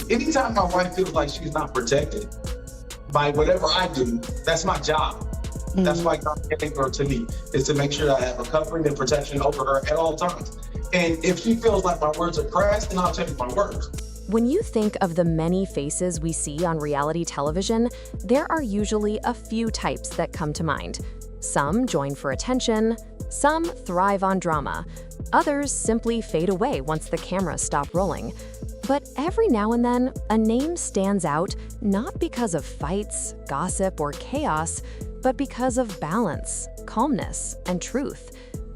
Anytime my wife feels like she's not protected by whatever I do, that's my job. That's why God gave her to me, is to make sure I have a covering and protection over her at all times. And if she feels like my words are crass, then I'll change my words. When you think of the many faces we see on reality television, there are usually a few types that come to mind. Some join for attention, some thrive on drama, others simply fade away once the cameras stop rolling. But every now and then, a name stands out not because of fights, gossip, or chaos, but because of balance, calmness, and truth.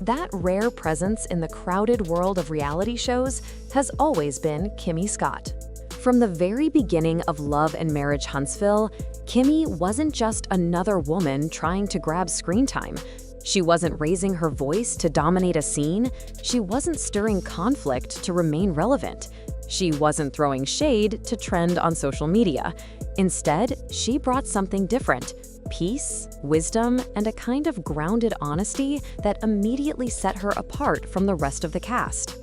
That rare presence in the crowded world of reality shows has always been Kimmi Scott. From the very beginning of Love and Marriage Huntsville, Kimmi wasn't just another woman trying to grab screen time. She wasn't raising her voice to dominate a scene. She wasn't stirring conflict to remain relevant. She wasn't throwing shade to trend on social media. Instead, she brought something different: peace, wisdom, and a kind of grounded honesty that immediately set her apart from the rest of the cast.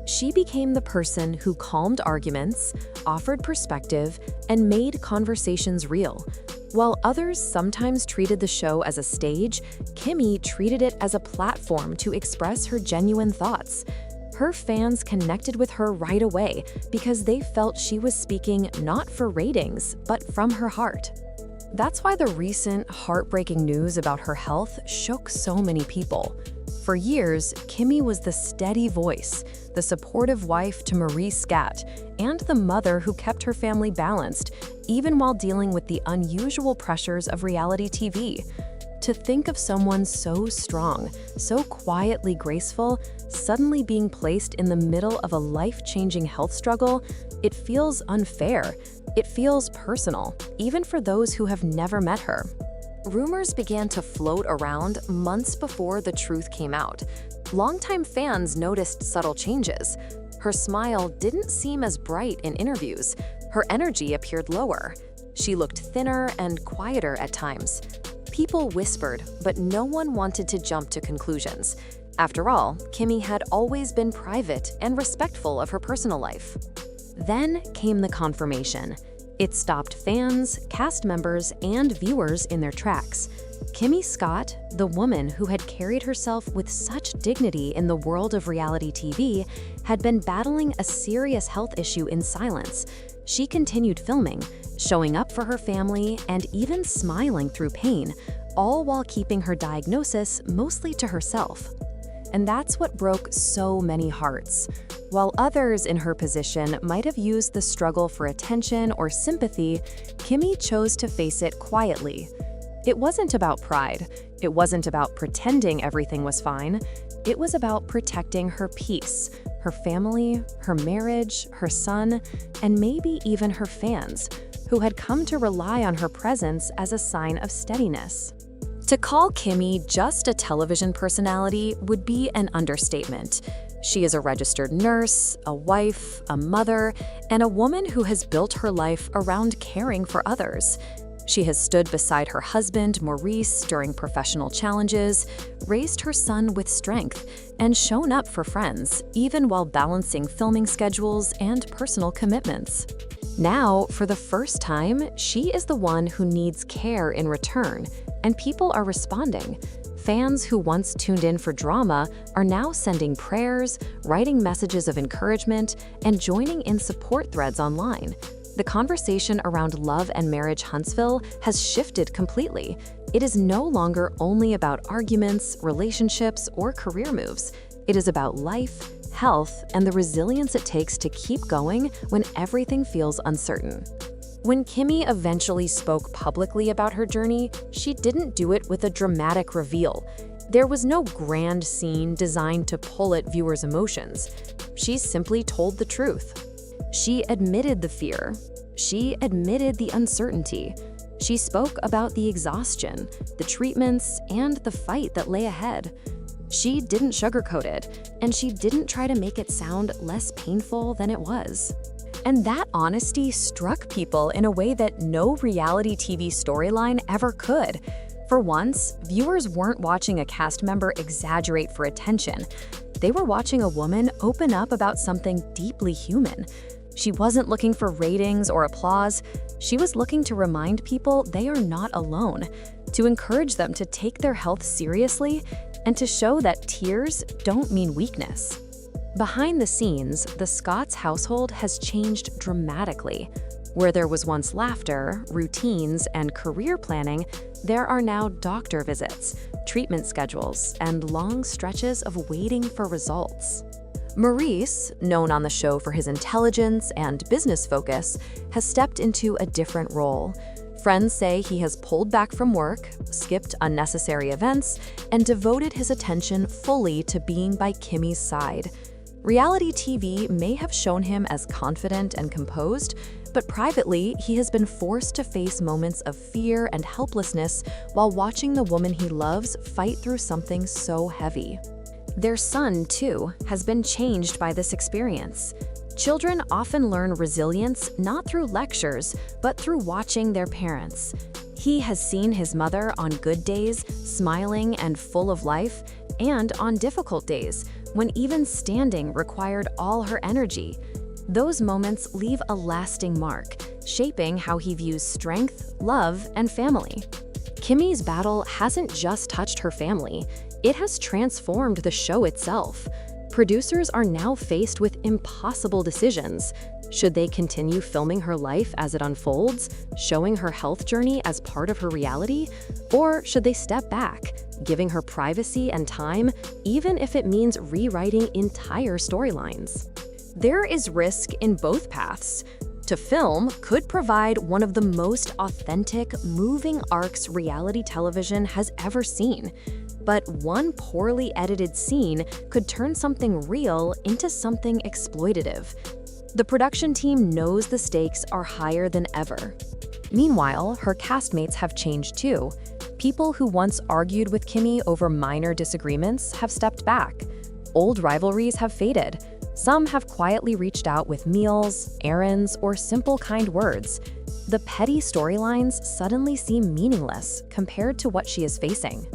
She became the person who calmed arguments, offered perspective, and made conversations real. While others sometimes treated the show as a stage, Kimmi treated it as a platform to express her genuine thoughts. Her fans connected with her right away because they felt she was speaking not for ratings, but from her heart. That's why the recent heartbreaking news about her health shook so many people. For years, Kimmi was the steady voice, the supportive wife to Marie Scott, and the mother who kept her family balanced, even while dealing with the unusual pressures of reality TV. To think of someone so strong, so quietly graceful, suddenly being placed in the middle of a life-changing health struggle, it feels unfair. It feels personal, even for those who have never met her. Rumors began to float around months before the truth came out. Longtime fans noticed subtle changes. Her smile didn't seem as bright in interviews. Her energy appeared lower. She looked thinner and quieter at times. People whispered, but no one wanted to jump to conclusions. After all, Kimmi had always been private and respectful of her personal life. Then came the confirmation. It stopped fans, cast members, and viewers in their tracks. Kimmi Scott, the woman who had carried herself with such dignity in the world of reality TV, had been battling a serious health issue in silence. She continued filming, showing up for her family, and even smiling through pain, all while keeping her diagnosis mostly to herself. And that's what broke so many hearts. While others in her position might have used the struggle for attention or sympathy, Kimmi chose to face it quietly. It wasn't about pride. It wasn't about pretending everything was fine. It was about protecting her peace, her family, her marriage, her son, and maybe even her fans, who had come to rely on her presence as a sign of steadiness. To call Kimmi just a television personality would be an understatement. She is a registered nurse, a wife, a mother, and a woman who has built her life around caring for others. She has stood beside her husband, Maurice, during professional challenges, raised her son with strength, and shown up for friends, even while balancing filming schedules and personal commitments. Now, for the first time, she is the one who needs care in return, and people are responding. Fans who once tuned in for drama are now sending prayers, writing messages of encouragement, and joining in support threads online. The conversation around Love and Marriage Huntsville has shifted completely. It is no longer only about arguments, relationships, or career moves. It is about life, health, and the resilience it takes to keep going when everything feels uncertain. When Kimmi eventually spoke publicly about her journey, she didn't do it with a dramatic reveal. There was no grand scene designed to pull at viewers' emotions. She simply told the truth. She admitted the fear. She admitted the uncertainty. She spoke about the exhaustion, the treatments, and the fight that lay ahead. She didn't sugarcoat it, and she didn't try to make it sound less painful than it was. And that honesty struck people in a way that no reality TV storyline ever could. For once, viewers weren't watching a cast member exaggerate for attention. They were watching a woman open up about something deeply human. She wasn't looking for ratings or applause. She was looking to remind people they are not alone, to encourage them to take their health seriously, and to show that tears don't mean weakness. Behind the scenes, the Scott's household has changed dramatically. Where there was once laughter, routines, and career planning, there are now doctor visits, treatment schedules, and long stretches of waiting for results. Maurice, known on the show for his intelligence and business focus, has stepped into a different role. Friends say he has pulled back from work, skipped unnecessary events, and devoted his attention fully to being by Kimmi's side. Reality TV may have shown him as confident and composed, but privately, he has been forced to face moments of fear and helplessness while watching the woman he loves fight through something so heavy. Their son, too, has been changed by this experience. Children often learn resilience not through lectures, but through watching their parents. He has seen his mother on good days, smiling and full of life, and on difficult days, when even standing required all her energy. Those moments leave a lasting mark, shaping how he views strength, love, and family. Kimmi's battle hasn't just touched her family, it has transformed the show itself. Producers are now faced with impossible decisions. Should they continue filming her life as it unfolds, showing her health journey as part of her reality? Or should they step back, giving her privacy and time, even if it means rewriting entire storylines? There is risk in both paths. To film could provide one of the most authentic, moving arcs reality television has ever seen. But one poorly edited scene could turn something real into something exploitative. The production team knows the stakes are higher than ever. Meanwhile, her castmates have changed too. People who once argued with Kimmi over minor disagreements have stepped back. Old rivalries have faded. Some have quietly reached out with meals, errands, or simple kind words. The petty storylines suddenly seem meaningless compared to what she is facing.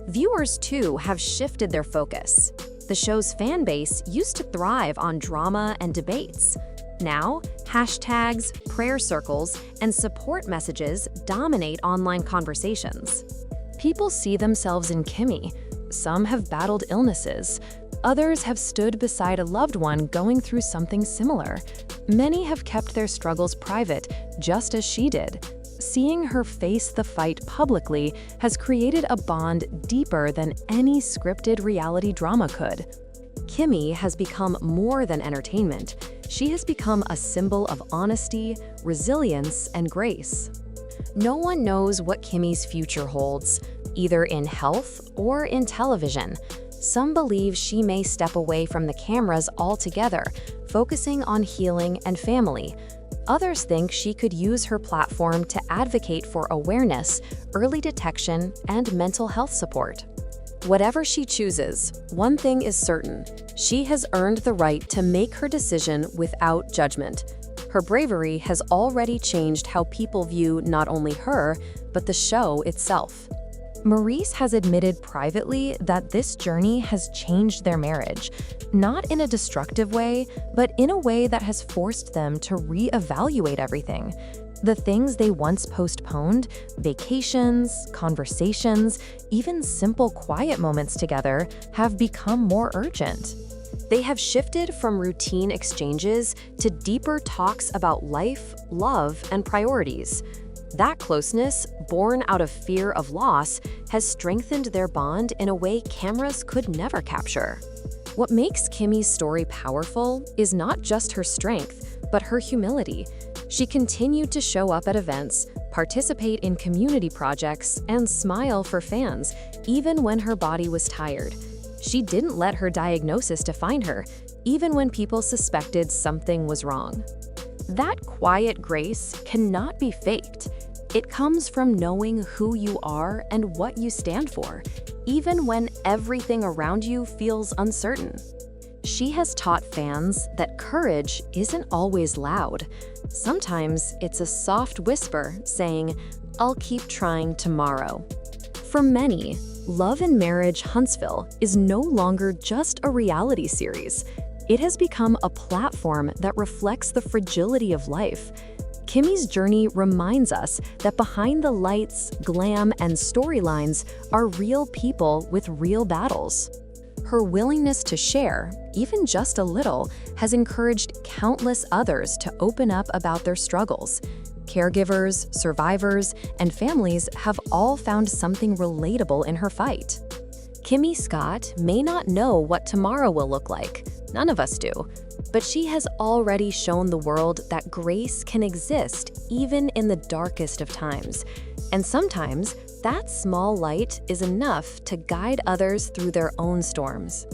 Viewers, too, have shifted their focus. The show's fan base used to thrive on drama and debates. Now, hashtags, prayer circles, and support messages dominate online conversations. People see themselves in Kimmi. Some have battled illnesses. Others have stood beside a loved one going through something similar. Many have kept their struggles private, just as she did. Seeing her face the fight publicly has created a bond deeper than any scripted reality drama could. Kimmi has become more than entertainment. She has become a symbol of honesty, resilience, and grace. No one knows what Kimmi's future holds, either in health or in television. Some believe she may step away from the cameras altogether, focusing on healing and family. Others think she could use her platform to advocate for awareness, early detection, and mental health support. Whatever she chooses, one thing is certain: she has earned the right to make her decision without judgment. Her bravery has already changed how people view not only her, but the show itself. Maurice has admitted privately that this journey has changed their marriage, not in a destructive way, but in a way that has forced them to reevaluate everything. The things they once postponed, vacations, conversations, even simple quiet moments together, have become more urgent. They have shifted from routine exchanges to deeper talks about life, love, and priorities. That closeness, born out of fear of loss, has strengthened their bond in a way cameras could never capture. What makes Kimmi's story powerful is not just her strength, but her humility. She continued to show up at events, participate in community projects, and smile for fans, even when her body was tired. She didn't let her diagnosis define her, even when people suspected something was wrong. That quiet grace cannot be faked. It comes from knowing who you are and what you stand for, even when everything around you feels uncertain. She has taught fans that courage isn't always loud. Sometimes it's a soft whisper saying, "I'll keep trying tomorrow." For many, Love and Marriage Huntsville is no longer just a reality series. It has become a platform that reflects the fragility of life. Kimmi's journey reminds us that behind the lights, glam, and storylines are real people with real battles. Her willingness to share, even just a little, has encouraged countless others to open up about their struggles. Caregivers, survivors, and families have all found something relatable in her fight. Kimmi Scott may not know what tomorrow will look like. None of us do. But she has already shown the world that grace can exist even in the darkest of times. And sometimes, that small light is enough to guide others through their own storms.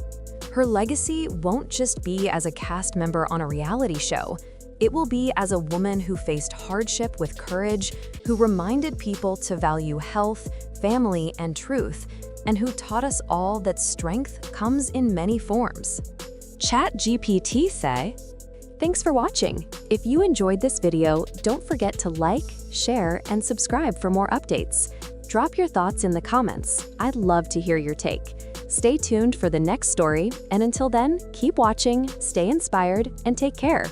Her legacy won't just be as a cast member on a reality show. It will be as a woman who faced hardship with courage, who reminded people to value health, family, and truth, and who taught us all that strength comes in many forms. ChatGPT say, "Thanks for watching. If you enjoyed this video, don't forget to like, share, and subscribe for more updates. Drop your thoughts in the comments. I'd love to hear your take. Stay tuned for the next story, and until then, keep watching, stay inspired, and take care."